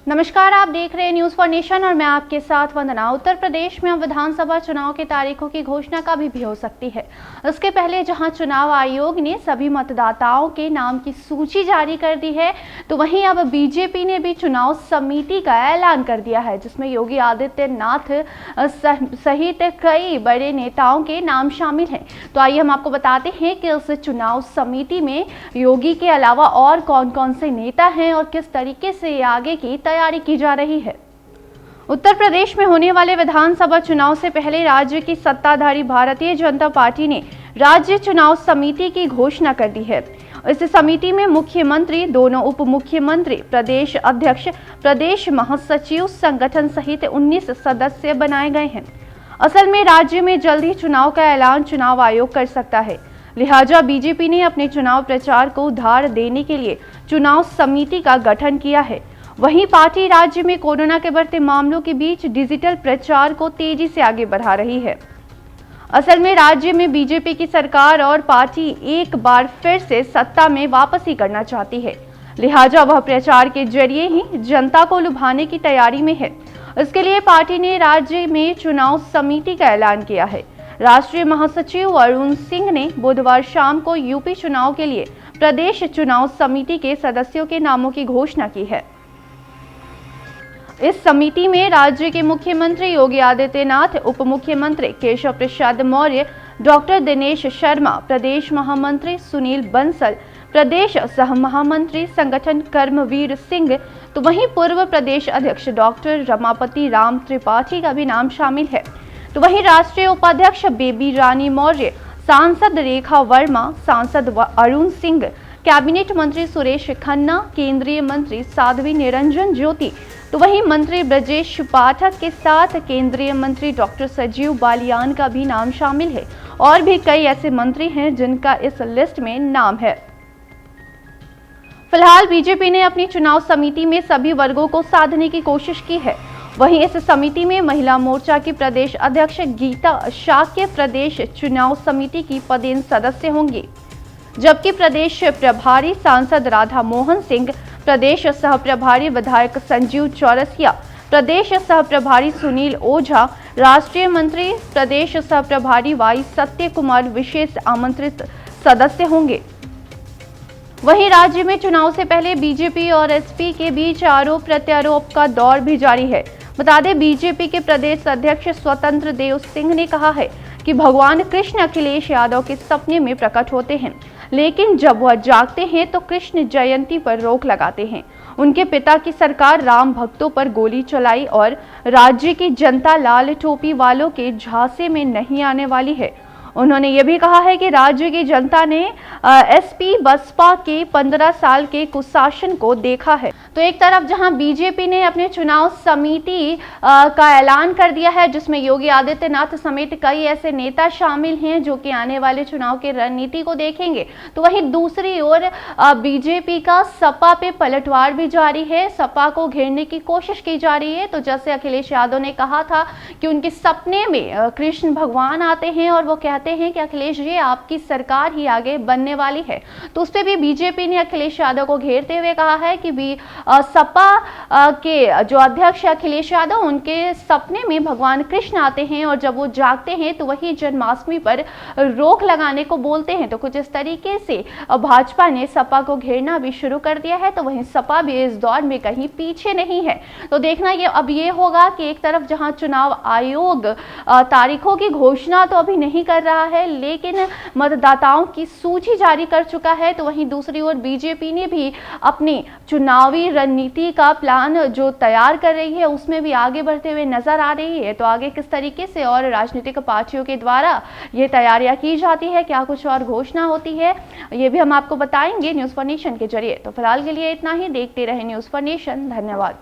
नमस्कार, आप देख रहे हैं न्यूज फॉर नेशन और मैं आपके साथ वंदना। उत्तर प्रदेश में अब विधानसभा चुनाव की तारीखों की घोषणा कभी भी हो सकती है। इसके पहले जहां चुनाव आयोग ने सभी मतदाताओं के नाम की सूची जारी कर दी है, तो वहीं अब बीजेपी ने भी चुनाव समिति का ऐलान कर दिया है, जिसमें योगी आदित्यनाथ सहित कई बड़े नेताओं के नाम शामिल हैं। तो आइए हम आपको बताते हैं कि इस चुनाव समिति में योगी के अलावा और कौन कौन से नेता हैं और किस तरीके से आगे की तैयारी की जा रही है। उत्तर प्रदेश में होने वाले विधानसभा चुनाव से पहले राज्य की सत्ताधारी भारतीय जनता पार्टी ने राज्य चुनाव समिति की घोषणा कर दी है। इस समिति में मुख्यमंत्री, दोनों उप मुख्यमंत्री, प्रदेश अध्यक्ष, प्रदेश महासचिव, संगठन सहित 19 सदस्य बनाए गए हैं। असल में राज्य में जल्द ही चुनाव का ऐलान चुनाव आयोग कर सकता है, लिहाजा बीजेपी ने अपने चुनाव प्रचार को उधार देने के लिए चुनाव समिति का गठन किया है। वहीं पार्टी राज्य में कोरोना के बढ़ते मामलों के बीच डिजिटल प्रचार को तेजी से आगे बढ़ा रही है। असल में राज्य में बीजेपी की सरकार और पार्टी एक बार फिर से सत्ता में वापसी करना चाहती है, लिहाजा वह प्रचार के जरिए ही जनता को लुभाने की तैयारी में है। इसके लिए पार्टी ने राज्य में चुनाव समिति का ऐलान किया है। राष्ट्रीय महासचिव अरुण सिंह ने बुधवार शाम को यूपी चुनाव के लिए प्रदेश चुनाव समिति के सदस्यों के नामों की घोषणा की है। इस समिति में राज्य के मुख्यमंत्री योगी आदित्यनाथ, उप मुख्यमंत्री केशव प्रसाद मौर्य, डॉक्टर दिनेश शर्मा, प्रदेश महामंत्री सुनील बंसल, प्रदेश सह महामंत्री संगठन कर्मवीर सिंह, तो वहीं पूर्व प्रदेश अध्यक्ष डॉक्टर रमापति राम त्रिपाठी का भी नाम शामिल है। तो वहीं राष्ट्रीय उपाध्यक्ष बेबी रानी मौर्य, सांसद रेखा वर्मा, सांसद अरुण सिंह, कैबिनेट मंत्री सुरेश खन्ना, केंद्रीय मंत्री साध्वी निरंजन ज्योति, तो वहीं मंत्री ब्रजेश पाठक के साथ केंद्रीय मंत्री डॉक्टर संजीव बालियान का भी नाम शामिल है। और भी कई ऐसे मंत्री हैं जिनका इस लिस्ट में नाम है। फिलहाल बीजेपी ने अपनी चुनाव समिति में सभी वर्गों को साधने की कोशिश की है। वहीं इस समिति में महिला मोर्चा की प्रदेश अध्यक्ष गीता शाक्य प्रदेश चुनाव समिति की पदेन सदस्य होंगी, जबकि प्रदेश प्रभारी सांसद राधा मोहन सिंह, प्रदेश सह प्रभारी विधायक संजीव चौरसिया, प्रदेश सह प्रभारी सुनील ओझा, राष्ट्रीय मंत्री, प्रदेश सह प्रभारी वाई सत्य कुमार विशेष आमंत्रित सदस्य होंगे। वहीं राज्य में चुनाव से पहले बीजेपी और एसपी के बीच आरोप प्रत्यारोप का दौर भी जारी है। बता दें, बीजेपी के प्रदेश अध्यक्ष स्वतंत्र देव सिंह ने कहा है कि भगवान कृष्ण अखिलेश यादव के सपने में प्रकट होते हैं, लेकिन जब वह जागते हैं तो कृष्ण जयंती पर रोक लगाते हैं। उनके पिता की सरकार राम भक्तों पर गोली चलाई और राज्य की जनता लाल टोपी वालों के झांसे में नहीं आने वाली है। उन्होंने ये भी कहा है कि राज्य की जनता ने एसपी बसपा के 15 साल के कुशासन को देखा है। तो एक तरफ जहां बीजेपी ने अपने चुनाव समिति का ऐलान कर दिया है, जिसमें योगी आदित्यनाथ समेत कई ऐसे नेता शामिल हैं जो कि आने वाले चुनाव की रणनीति को देखेंगे, तो वहीं दूसरी ओर बीजेपी का सपा पे पलटवार भी जारी है। सपा को घेरने की कोशिश की जा रही है। तो जैसे अखिलेश यादव ने कहा था कि उनके सपने में कृष्ण भगवान आते हैं और वो कहते हैं कि अखिलेश जी, आपकी सरकार ही आगे बनने वाली है, तो उस पर भी बीजेपी ने अखिलेश यादव को घेरते हुए कहा है कि सपा के जो अध्यक्ष अखिलेश यादव, उनके सपने में भगवान कृष्ण आते हैं और जब वो जागते हैं तो वही जन्माष्टमी पर रोक लगाने को बोलते हैं। तो कुछ इस तरीके से भाजपा ने सपा को घेरना भी शुरू कर दिया है। तो वहीं सपा भी इस दौर में कहीं पीछे नहीं है। तो देखना ये होगा कि एक तरफ जहां चुनाव आयोग तारीखों की घोषणा तो अभी नहीं कर रहा है, लेकिन मतदाताओं की सूची जारी कर चुका है, तो वहीं दूसरी ओर बीजेपी ने भी अपनी चुनावी रणनीति का प्लान जो तैयार कर रही है, उसमें भी आगे बढ़ते हुए नजर आ रही है। तो आगे किस तरीके से और राजनीतिक पार्टियों के द्वारा ये तैयारियां की जाती है, क्या कुछ और घोषणा होती है, ये भी हम आपको बताएंगे न्यूज फॉर नेशन के जरिए। तो फिलहाल के लिए इतना ही। देखते रहे न्यूज फॉर नेशन। धन्यवाद।